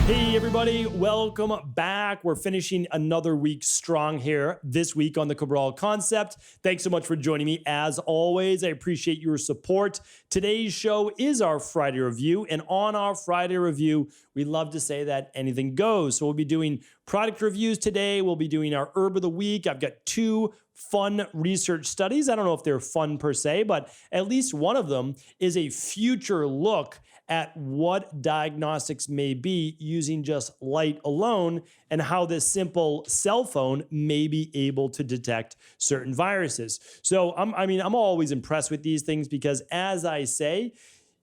Hey everybody, welcome back. We're finishing another week strong here this week on the Cabral concept. Thanks so much for joining me. As always, I appreciate your support. Today's show is our Friday review, and on our Friday review, we love to say that anything goes. So we'll be doing product reviews today. We'll be doing our herb of the week. I've got two fun research studies. I don't know if they're fun per se, but at least one of them is a future look at what diagnostics may be using just light alone and how this simple cell phone may be able to detect certain viruses. So I'm always impressed with these things because, as I say,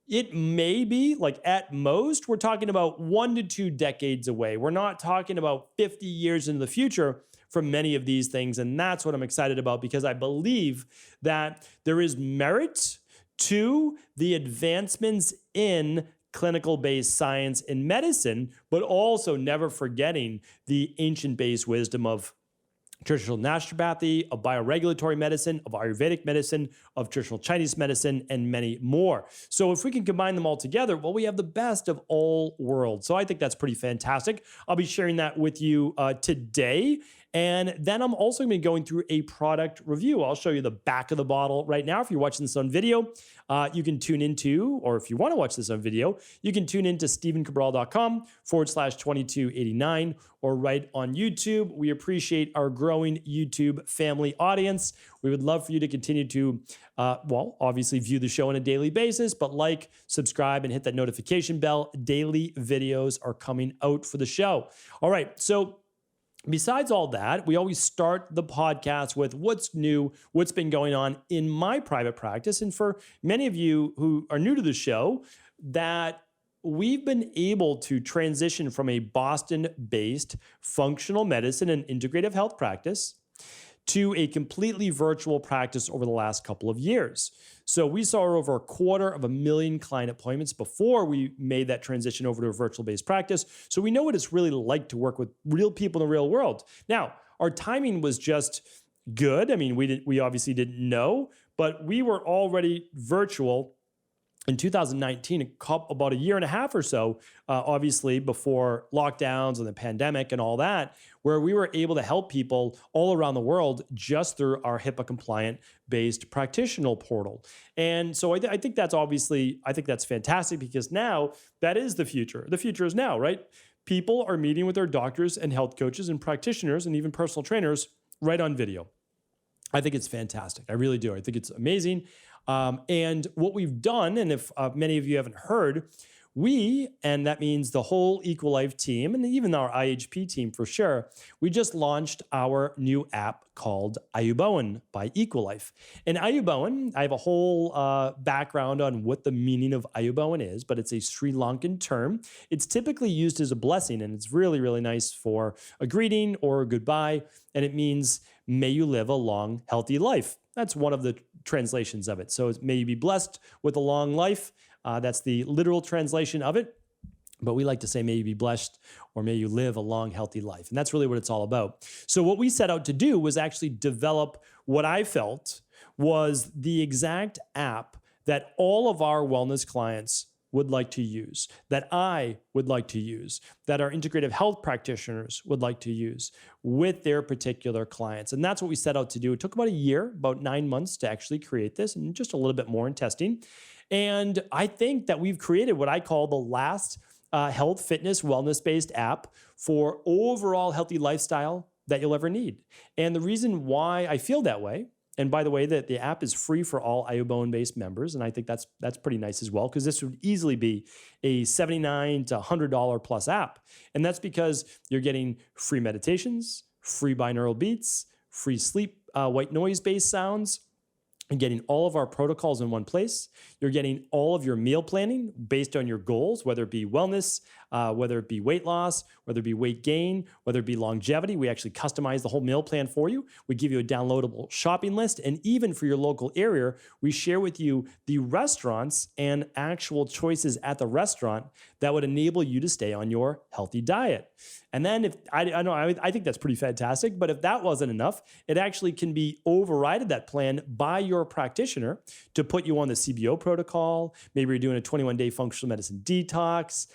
it may be like at most, we're talking about 1 to 2 decades away. We're not talking about 50 years into the future for many of these things. And that's what I'm excited about because I believe that there is merit to the advancements in clinical-based science and medicine, but also never forgetting the ancient-based wisdom of traditional naturopathy, of bioregulatory medicine, of Ayurvedic medicine, of traditional Chinese medicine, and many more. So if we can combine them all together, well, we have the best of all worlds. So I think that's pretty fantastic. I'll be sharing that with you today. And then I'm also going to be going through a product review. I'll show you the back of the bottle right now. If you're watching this on video, you can tune into, or if you want to watch this on video, you can tune into stevencabral.com/2289 or right on YouTube. We appreciate our growing YouTube family audience. We would love for you to continue to, obviously view the show on a daily basis, but like, subscribe, and hit that notification bell. Daily videos are coming out for the show. All right, so besides all that, we always start the podcast with what's new, what's been going on in my private practice. And for many of you who are new to the show, that we've been able to transition from a Boston-based functional medicine and integrative health practice to a completely virtual practice over the last couple of years. So we saw over 250,000 client appointments before we made that transition over to a virtual-based practice. So we know what it's really like to work with real people in the real world. Now, our timing was just good. I mean, we obviously didn't know, but we were already virtual in 2019, about a year and a half or so, obviously before lockdowns and the pandemic and all that, where we were able to help people all around the world just through our HIPAA-compliant based practitioner portal. And so I think that's fantastic because now that is the future. The future is now, right? People are meeting with their doctors and health coaches and practitioners and even personal trainers right on video. I think it's fantastic. I really do. I think it's amazing. And what we've done, and if many of you haven't heard, and that means the whole EquiLife team and even our IHP team for sure, we just launched our new app called Ayubowan by EquiLife. And Ayubowan, I have a whole background on what the meaning of Ayubowan is, but it's a Sri Lankan term. It's typically used as a blessing, and it's really, really nice for a greeting or a goodbye. And it means, may you live a long, healthy life. That's one of the translations of it. So may you be blessed with a long life. That's the literal translation of it. But we like to say, may you be blessed, or may you live a long, healthy life. And that's really what it's all about. So what we set out to do was actually develop what I felt was the exact app that all of our wellness clients would like to use, that I would like to use, that our integrative health practitioners would like to use with their particular clients. And that's what we set out to do. It took about a year, about 9 months to actually create this, and just a little bit more in testing. And I think that we've created what I call the last health, fitness, wellness-based app for overall healthy lifestyle that you'll ever need. And the reason why I feel that way, and by the way, that the app is free for all Ayubowan-based members, and I think that's pretty nice as well, because this would easily be a $79 to $100 plus app. And that's because you're getting free meditations, free binaural beats, free sleep white noise-based sounds, and getting all of our protocols in one place. You're getting all of your meal planning based on your goals, whether it be wellness, whether it be weight loss, whether it be weight gain, whether it be longevity. We actually customize the whole meal plan for you. We give you a downloadable shopping list. And even for your local area, we share with you the restaurants and actual choices at the restaurant that would enable you to stay on your healthy diet. And then I think that's pretty fantastic, but if that wasn't enough, it actually can be overridden, that plan, by your practitioner to put you on the CBO protocol. Maybe you're doing a 21-day functional medicine detox.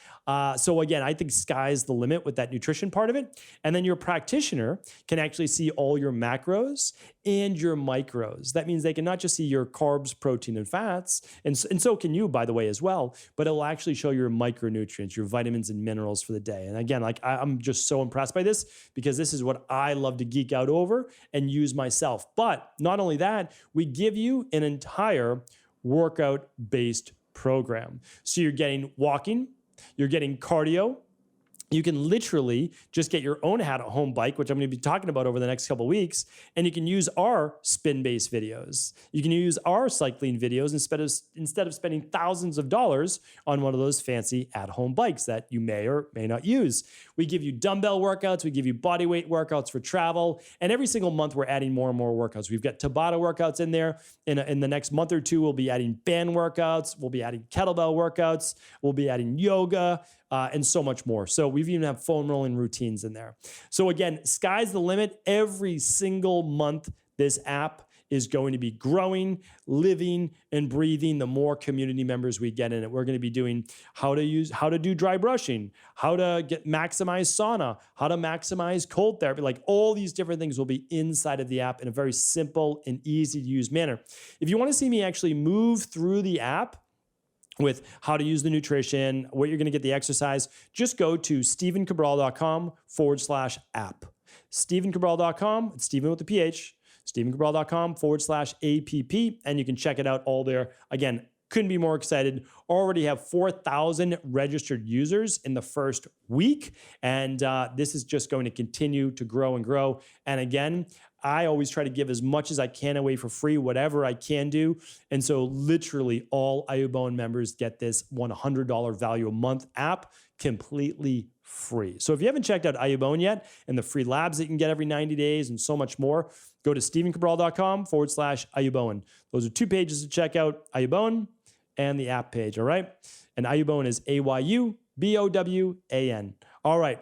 So So again, I think sky's the limit with that nutrition part of it. And then your practitioner can actually see all your macros and your micros. That means they can not just see your carbs, protein, and fats, and so can you, by the way, as well, but it'll actually show your micronutrients, your vitamins and minerals for the day. And again, like I'm just so impressed by this because this is what I love to geek out over and use myself. But not only that, we give you an entire workout-based program. So you're getting walking, you're getting cardio. You can literally just get your own at-home bike, which I'm going to be talking about over the next couple of weeks, and you can use our spin-based videos. You can use our cycling videos instead of spending thousands of dollars on one of those fancy at-home bikes that you may or may not use. We give you dumbbell workouts, we give you body weight workouts for travel, and every single month we're adding more and more workouts. We've got Tabata workouts in there. In the next month or two, we'll be adding band workouts, we'll be adding kettlebell workouts, we'll be adding yoga, and so much more. So we've even have foam rolling routines in there. So again, sky's the limit. Every single month, this app is going to be growing, living, and breathing the more community members we get in it. We're going to be doing how to do dry brushing, how to maximize sauna, how to maximize cold therapy. Like all these different things will be inside of the app in a very simple and easy to use manner. If you want to see me actually move through the app with how to use the nutrition, what you're going to get the exercise, just go to StephenCabral.com/app. StephenCabral.com, it's Stephen with a PH, StephenCabral.com/app, and you can check it out all there. Again, couldn't be more excited. Already have 4,000 registered users in the first week, and this is just going to continue to grow and grow. And again, I always try to give as much as I can away for free, whatever I can do. And so literally all Ayubowan members get this $100 value a month app completely free. So if you haven't checked out Ayubowan yet and the free labs that you can get every 90 days and so much more, go to StephenCabral.com/Ayubowan. Those are two pages to check out, Ayubowan and the app page, all right? And Ayubowan is AYUBOWAN. All right.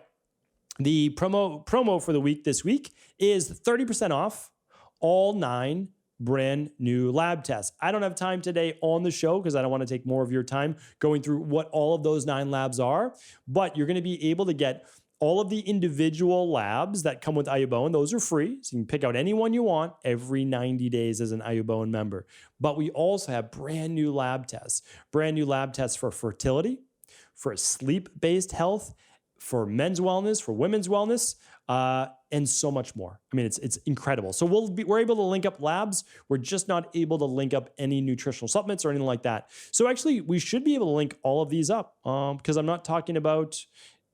The promo for the week this week is 30% off all 9 brand new lab tests. I don't have time today on the show because I don't want to take more of your time going through what all of those 9 labs are, but you're going to be able to get all of the individual labs that come with Ayubowan. Those are free, so you can pick out any one you want every 90 days as an Ayubowan member. But we also have brand new lab tests for fertility, for sleep-based health, for men's wellness, for women's wellness, and so much more. I mean, it's incredible. So we're able to link up labs. We're just not able to link up any nutritional supplements or anything like that. So actually, we should be able to link all of these up because I'm not talking about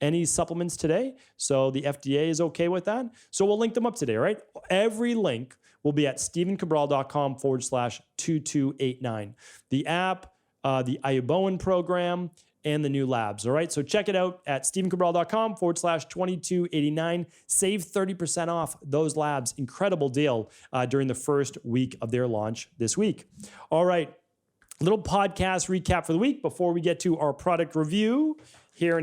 any supplements today. So the FDA is okay with that. So we'll link them up today, right? Every link will be at StephenCabral.com/2289. The app, the Ayubowan program, and the new labs. All right. So check it out at StephenCabral.com/2289. Save 30% off those labs. Incredible deal during the first week of their launch this week. All right. Little podcast recap for the week before we get to our product review here,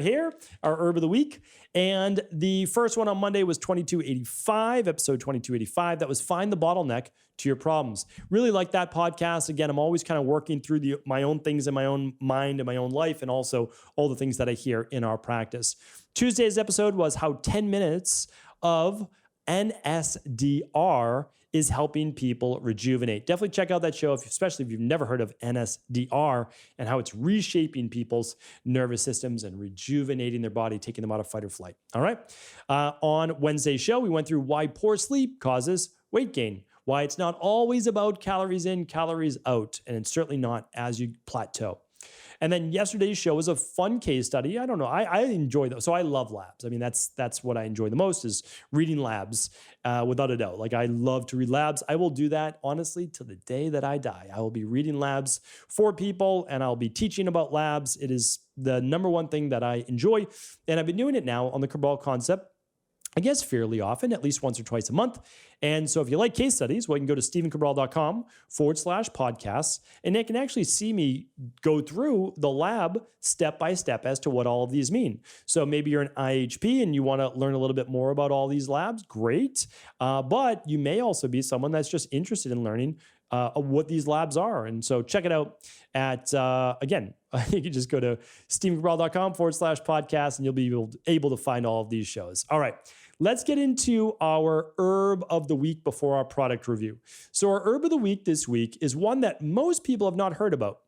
our herb of the week. And the first one on Monday was 2285, episode 2285. That was Find the Bottleneck to Your Problems. Really like that podcast. Again, I'm always kind of working through my own things in my own mind and my own life, and also all the things that I hear in our practice. Tuesday's episode was how 10 minutes of NSDR is helping people rejuvenate. Definitely check out that show, especially if you've never heard of NSDR and how it's reshaping people's nervous systems and rejuvenating their body, taking them out of fight or flight. All right. On Wednesday's show, we went through why poor sleep causes weight gain, why it's not always about calories in, calories out, and it's certainly not as you plateau. And then yesterday's show was a fun case study. I don't know. I enjoy those. So I love labs. I mean, that's what I enjoy the most is reading labs, without a doubt. Like I love to read labs. I will do that, honestly, till the day that I die. I will be reading labs for people and I'll be teaching about labs. It is the number one thing that I enjoy. And I've been doing it now on the Cabral Concept, I guess fairly often, at least once or twice a month. And so if you like case studies, well, you can go to StephenCabral.com/podcasts, and they can actually see me go through the lab step by step as to what all of these mean. So maybe you're an IHP and you want to learn a little bit more about all these labs, great. But you may also be someone that's just interested in learning what these labs are. And so check it out at, again, you can just go to stephencabral.com/podcast and you'll be able to find all of these shows. All right, let's get into our herb of the week before our product review. So our herb of the week this week is one that most people have not heard about.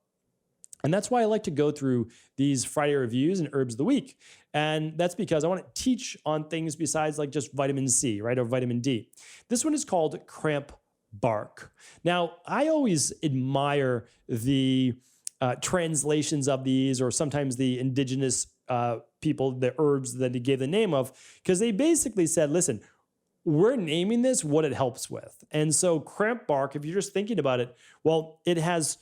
And that's why I like to go through these Friday reviews and herbs of the week. And that's because I want to teach on things besides like just vitamin C, right? Or vitamin D. This one is called Cramp bark. Now, I always admire the translations of these, or sometimes the indigenous people, the herbs that they gave the name of, because they basically said, listen, we're naming this what it helps with. And so cramp bark, if you're just thinking about it, well, it has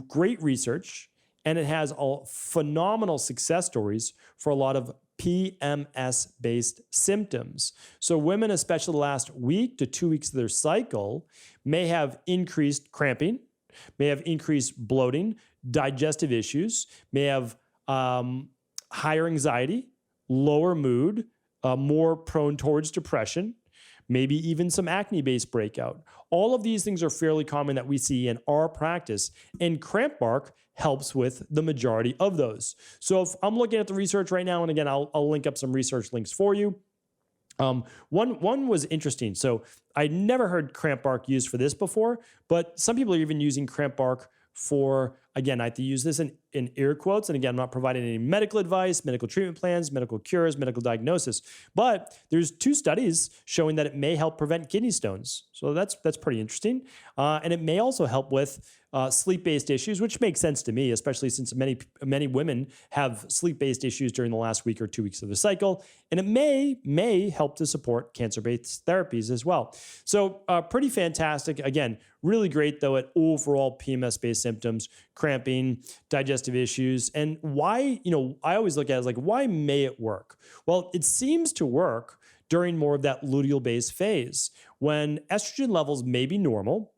great research and it has phenomenal success stories for a lot of PMS-based symptoms. So women, especially the last week to 2 weeks of their cycle, may have increased cramping, may have increased bloating, digestive issues, may have higher anxiety, lower mood, more prone towards depression, maybe even some acne-based breakout. All of these things are fairly common that we see in our practice, and cramp bark helps with the majority of those. So if I'm looking at the research right now, and again, I'll link up some research links for you. One was interesting. So I'd never heard cramp bark used for this before, but some people are even using cramp bark for, again, I have to use this in air quotes. And again, I'm not providing any medical advice, medical treatment plans, medical cures, medical diagnosis, but there's 2 studies showing that it may help prevent kidney stones. So that's pretty interesting. And it may also help with sleep-based issues, which makes sense to me, especially since many women have sleep-based issues during the last week or 2 weeks of the cycle. And it may help to support cancer-based therapies as well. So pretty fantastic. Again, really great though at overall PMS-based symptoms, cramping, digestive issues. And why, I always look at it as like, why may it work? Well, it seems to work during more of that luteal-based phase when estrogen levels may be normal,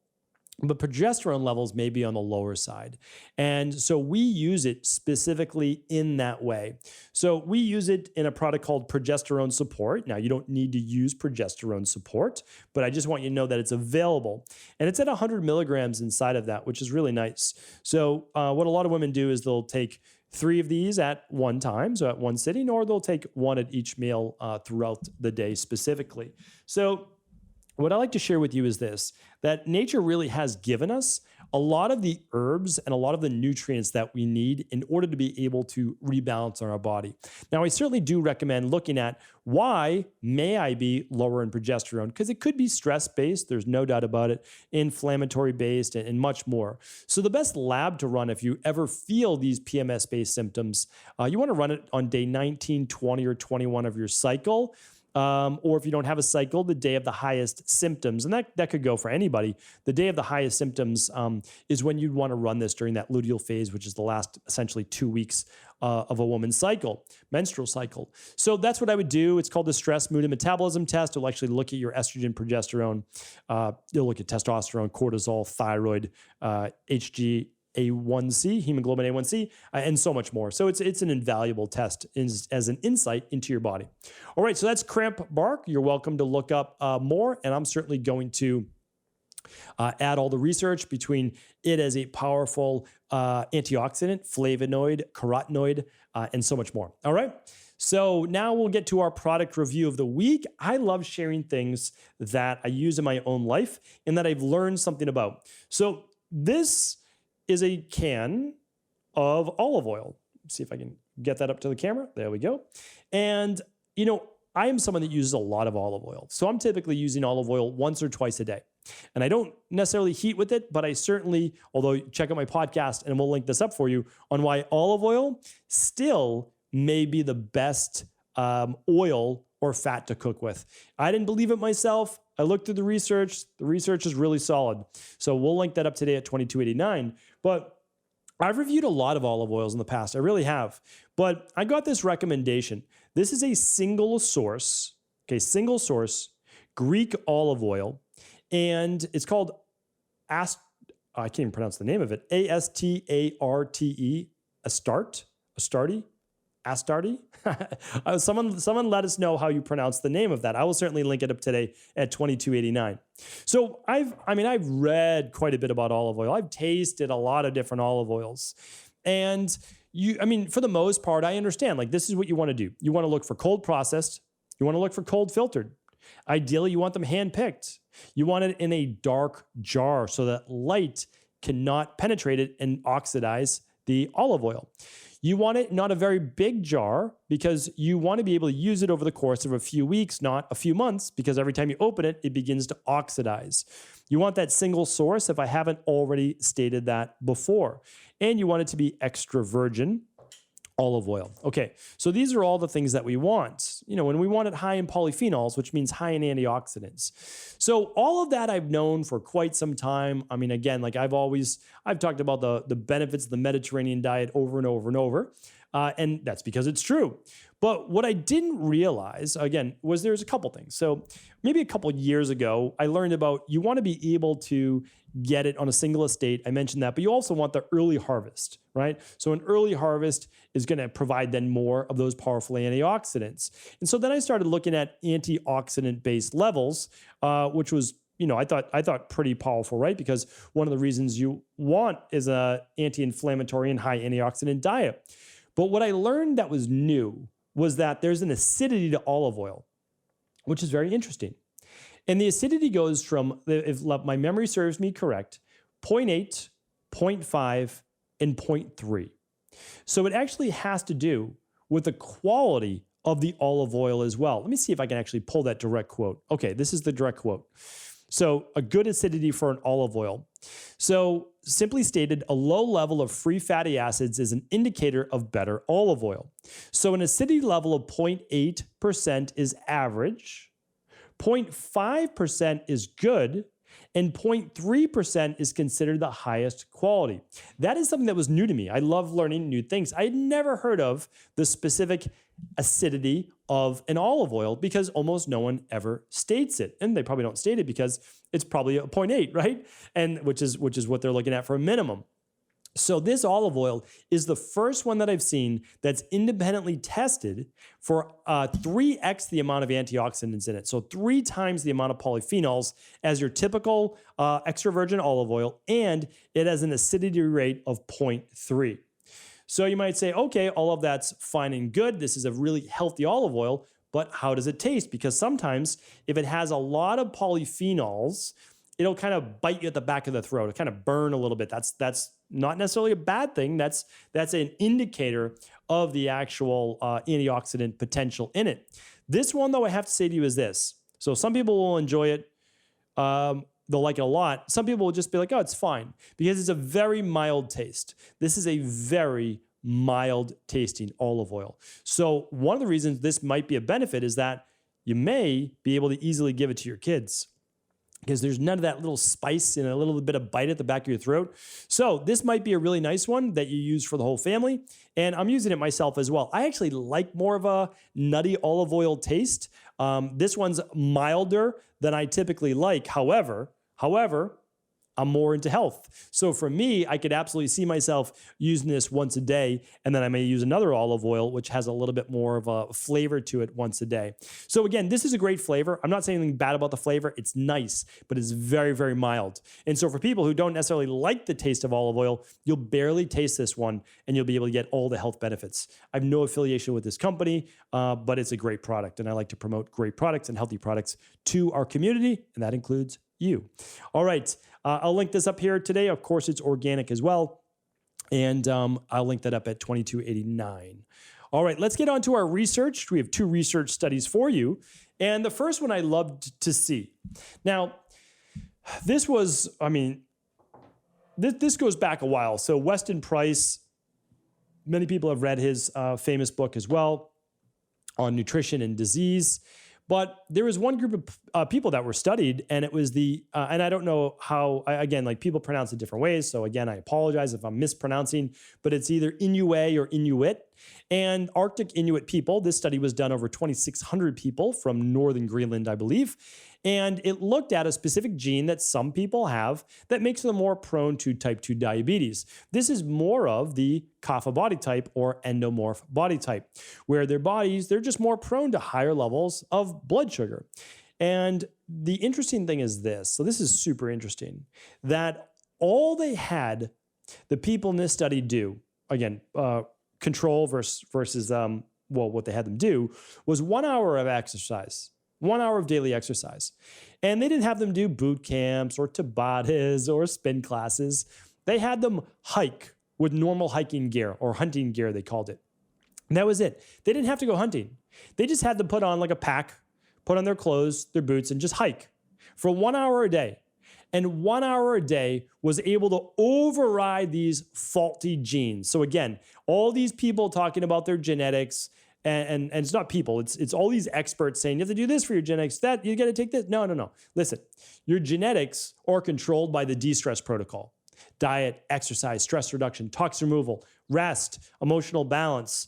but progesterone levels may be on the lower side. And so we use it specifically in that way. So we use it in a product called progesterone support. Now, you don't need to use progesterone support, but I just want you to know that it's available. And it's at 100 milligrams inside of that, which is really nice. So what a lot of women do is they'll take 3 of these at one time, so at one sitting, or they'll take 1 at each meal throughout the day specifically. So what I like to share with you is this, that nature really has given us a lot of the herbs and a lot of the nutrients that we need in order to be able to rebalance on our body. Now, I certainly do recommend looking at why may I be lower in progesterone, because it could be stress-based, there's no doubt about it, inflammatory-based, and much more. So the best lab to run if you ever feel these PMS-based symptoms, you want to run it on day 19, 20, or 21 of your cycle. Or if you don't have a cycle, the day of the highest symptoms, and that could go for anybody. The day of the highest symptoms is when you'd want to run this during that luteal phase, which is the last essentially 2 weeks of a woman's cycle, menstrual cycle. So that's what I would do. It's called the stress, mood, and metabolism test. It'll actually look at your estrogen, progesterone. It'll look at testosterone, cortisol, thyroid, HbA1c, hemoglobin A1c, and so much more. So it's an invaluable test as an insight into your body. All right, so that's cramp bark. You're welcome to look up more, and I'm certainly going to add all the research between it as a powerful antioxidant, flavonoid, carotenoid, and so much more. All right. So now we'll get to our product review of the week. I love sharing things that I use in my own life and that I've learned something about. So this is a can of olive oil. Let's see if I can get that up to the camera. There we go. And, I am someone that uses a lot of olive oil. So I'm typically using olive oil once or twice a day. And I don't necessarily heat with it, but I certainly, although check out my podcast and we'll link this up for you on why olive oil still may be the best oil or fat to cook with. I didn't believe it myself. I looked through the research. The research is really solid. So we'll link that up today at $22.89. But I've reviewed a lot of olive oils in the past. I really have. But I got this recommendation. This is a single source Greek olive oil. And it's called, I can't even pronounce the name of it, Astarte, Astarte. Astardi. Someone let us know how you pronounce the name of that. I will certainly link it up today at 22.89. So I've read quite a bit about olive oil. I've tasted a lot of different olive oils. And for the most part, I understand, like, this is what you want to do. You want to look for cold processed. You want to look for cold filtered. Ideally, you want them hand-picked. You want it in a dark jar so that light cannot penetrate it and oxidize the olive oil. You want it not a very big jar because you want to be able to use it over the course of a few weeks, not a few months, because every time you open it, it begins to oxidize. You want that single source, if I haven't already stated that before. And you want it to be extra virgin olive oil. Okay, so these are all the things that we want. When we want it high in polyphenols, which means high in antioxidants. So all of that I've known for quite some time. Again, like I've talked about the benefits of the Mediterranean diet over and over and over. And that's because it's true. But what I didn't realize, again, was there's a couple things. So maybe a couple years ago, I learned about you want to be able to get it on a single estate. I mentioned that, but you also want the early harvest, right? So an early harvest is going to provide then more of those powerful antioxidants. And so then I started looking at antioxidant-based levels, which was, I thought pretty powerful, right? Because one of the reasons you want is a anti-inflammatory and high antioxidant diet. But what I learned that was new was that there's an acidity to olive oil, which is very interesting. And the acidity goes from, if my memory serves me correct, 0.8, 0.5, and 0.3. So it actually has to do with the quality of the olive oil as well. Let me see if I can actually pull that direct quote. Okay, this is the direct quote. So a good acidity for an olive oil. So simply stated, a low level of free fatty acids is an indicator of better olive oil. So an acidity level of 0.8% is average, 0.5% is good, and 0.3% is considered the highest quality. That is something that was new to me. I love learning new things. I had never heard of the specific acidity of an olive oil because almost no one ever states it. And they probably don't state it because it's probably a 0.8, right? And which is what they're looking at for a minimum. So this olive oil is the first one that I've seen that's independently tested for 3x the amount of antioxidants in it. So 3 times the amount of polyphenols as your typical extra virgin olive oil, and it has an acidity rate of 0.3. So you might say, okay, all of that's fine and good. This is a really healthy olive oil, but how does it taste? Because sometimes if it has a lot of polyphenols, it'll kind of bite you at the back of the throat. It'll kind of burn a little bit. That's not necessarily a bad thing. That's an indicator of the actual antioxidant potential in it. This one, though, I have to say to you is this. So some people will enjoy it. They'll like it a lot. Some people will just be like, oh, it's fine, because it's a very mild taste. This is a very mild tasting olive oil. So one of the reasons this might be a benefit is that you may be able to easily give it to your kids, because there's none of that little spice and a little bit of bite at the back of your throat. So this might be a really nice one that you use for the whole family. And I'm using it myself as well. I actually like more of a nutty olive oil taste. This one's milder than I typically like. However, I'm more into health. So for me, I could absolutely see myself using this once a day, and then I may use another olive oil, which has a little bit more of a flavor to it once a day. So again, this is a great flavor. I'm not saying anything bad about the flavor. It's nice, but it's very, very mild. And so for people who don't necessarily like the taste of olive oil, you'll barely taste this one, and you'll be able to get all the health benefits. I have no affiliation with this company, but it's a great product, and I like to promote great products and healthy products to our community, and that includes you. All right. I'll link this up here today. Of course, it's organic as well. And I'll link that up at 22.89. All right, let's get on to our research. We have 2 research studies for you. And the first one I loved to see. Now, this was, this goes back a while. So Weston Price, many people have read his famous book as well on nutrition and disease. But there was one group of people that were studied, and it was and I don't know how, again, like people pronounce it different ways. So again, I apologize if I'm mispronouncing, but it's either Inuit or Inuit. And Arctic Inuit people, this study was done over 2,600 people from northern Greenland, I believe. And it looked at a specific gene that some people have that makes them more prone to type 2 diabetes. This is more of the kapha body type or endomorph body type, where their bodies, they're just more prone to higher levels of blood sugar. And the interesting thing is this, so this is super interesting, that all they had the people in this study do, again, control versus what they had them do was 1 hour of exercise, 1 hour of daily exercise. And they didn't have them do boot camps or Tabatas or spin classes. They had them hike with normal hiking gear or hunting gear, they called it. And that was it. They didn't have to go hunting. They just had to put on like a pack, put on their clothes, their boots, and just hike for 1 hour a day. And 1 hour a day was able to override these faulty genes. So again, all these people talking about their genetics, and it's not people, it's all these experts saying, you have to do this for your genetics, that you got to take this. No. Listen, your genetics are controlled by the de-stress protocol. Diet, exercise, stress reduction, toxin removal, rest, emotional balance,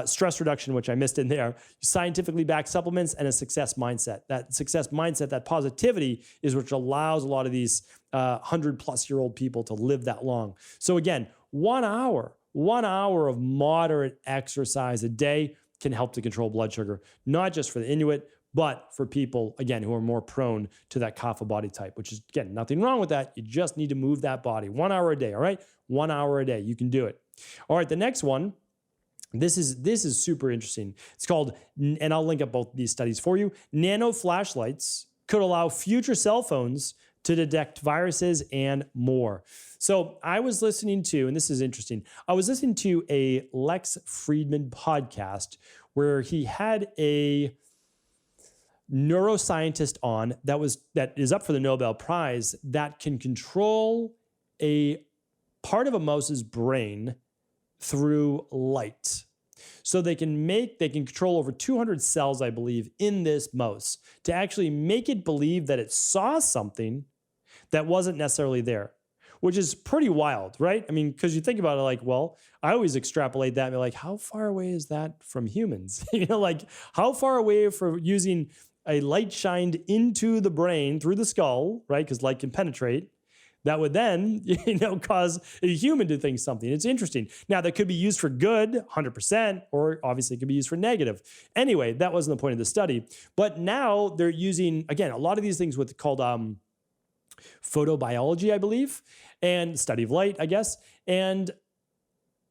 stress reduction, which I missed in there, scientifically backed supplements, and a success mindset. That success mindset, that positivity is which allows a lot of these 100-plus-year-old people to live that long. So again, 1 hour of moderate exercise a day can help to control blood sugar, not just for the Inuit, but for people, again, who are more prone to that kapha body type, which is, again, nothing wrong with that. You just need to move that body 1 hour a day, all right? 1 hour a day, you can do it. All right, the next one, this is super interesting. It's called, and I'll link up both these studies for you, Nano-Flashlights could allow future cell phones to detect viruses and more. So I was listening to, and this is interesting, I was listening to a Lex Friedman podcast where he had a neuroscientist on that is up for the Nobel Prize that can control a part of a mouse's brain through light. So they can control over 200 cells, I believe, in this mouse to actually make it believe that it saw something that wasn't necessarily there, which is pretty wild, right? I mean, because you think about it like, well, I always extrapolate that and be like, how far away is that from humans? Like how far away from using a light shined into the brain through the skull, right? Because light can penetrate. That would then, cause a human to think something. It's interesting. Now, that could be used for good, 100%, or obviously it could be used for negative. Anyway, that wasn't the point of the study. But now they're using, again, a lot of these things called photobiology, I believe, and study of light, I guess. And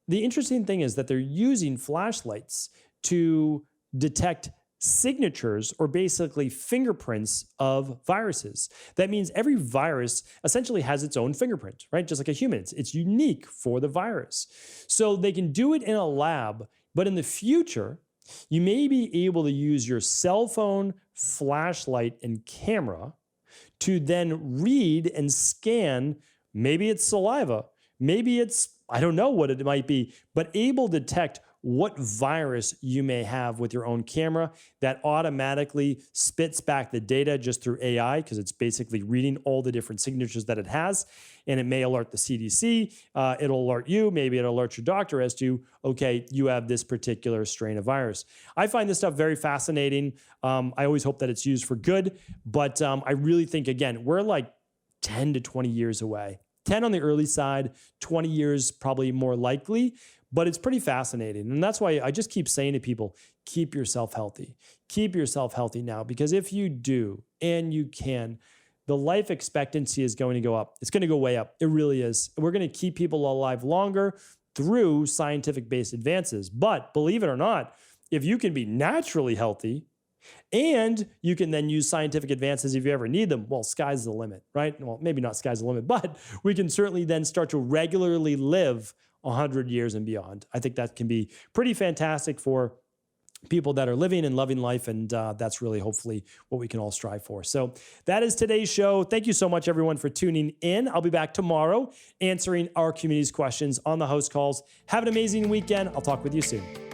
the interesting thing is that they're using flashlights to detect signatures or basically fingerprints of viruses. That means every virus essentially has its own fingerprint, right? Just like a human, it's unique for the virus. So they can do it in a lab, but in the future, you may be able to use your cell phone, flashlight, and camera to then read and scan, maybe it's saliva, maybe it's, I don't know what it might be, but able to detect what virus you may have with your own camera that automatically spits back the data just through AI because it's basically reading all the different signatures that it has. And it may alert the CDC, it'll alert you, maybe it'll alert your doctor as to, okay, you have this particular strain of virus. I find this stuff very fascinating. I always hope that it's used for good, but I really think, again, we're like 10 to 20 years away. 10 on the early side, 20 years probably more likely. But it's pretty fascinating. And that's why I just keep saying to people, keep yourself healthy. Keep yourself healthy now, because if you do, and you can, the life expectancy is going to go up. It's going to go way up. It really is. We're going to keep people alive longer through scientific-based advances. But believe it or not, if you can be naturally healthy and you can then use scientific advances if you ever need them, well, sky's the limit, right? Well, maybe not sky's the limit, but we can certainly then start to regularly live 100 years and beyond. I think that can be pretty fantastic for people that are living and loving life, and that's really hopefully what we can all strive for. So that is today's show. Thank you so much, everyone, for tuning in. I'll be back tomorrow answering our community's questions on the host calls. Have an amazing weekend. I'll talk with you soon.